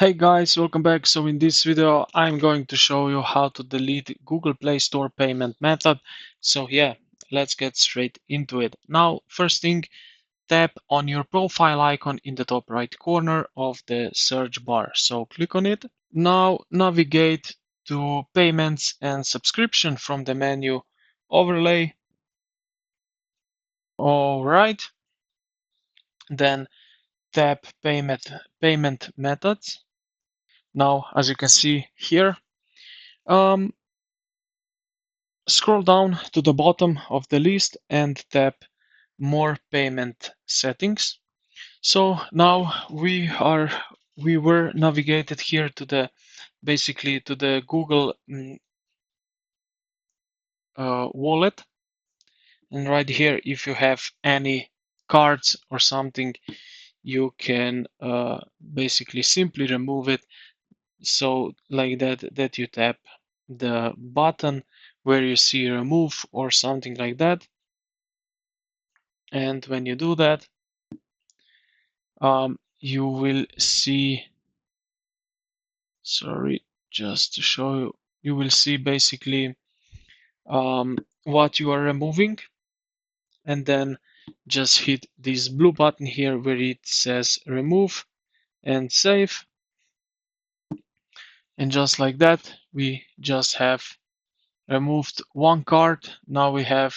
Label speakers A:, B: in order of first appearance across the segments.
A: Hey guys, welcome back. So in this video, I'm going to show you how to delete Google Play Store payment method. So yeah, let's get straight into it. Now, first thing, tap on your profile icon in the top right corner of the search bar. So click on it. Now navigate to payments and subscription from the menu overlay. All right. Then tap payment methods. Now, as you can see here, um, scroll down to the bottom of the list and tap More Payment Settings. So now we were navigated here to the basically to the Google wallet, and right here, if you have any cards or something, you can basically simply remove it. So like that you tap the button where you see remove or something like that. And when you do that, you will see, sorry, just to show you, you will see basically what you are removing, and then just hit this blue button here where it says remove and save. And just like that, we just have removed one card. Now we have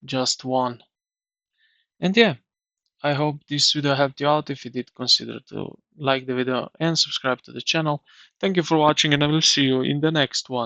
A: just one. And yeah, I hope this video helped you out. If you did, consider to like the video and subscribe to the channel. Thank you for watching, and I will see you in the next one.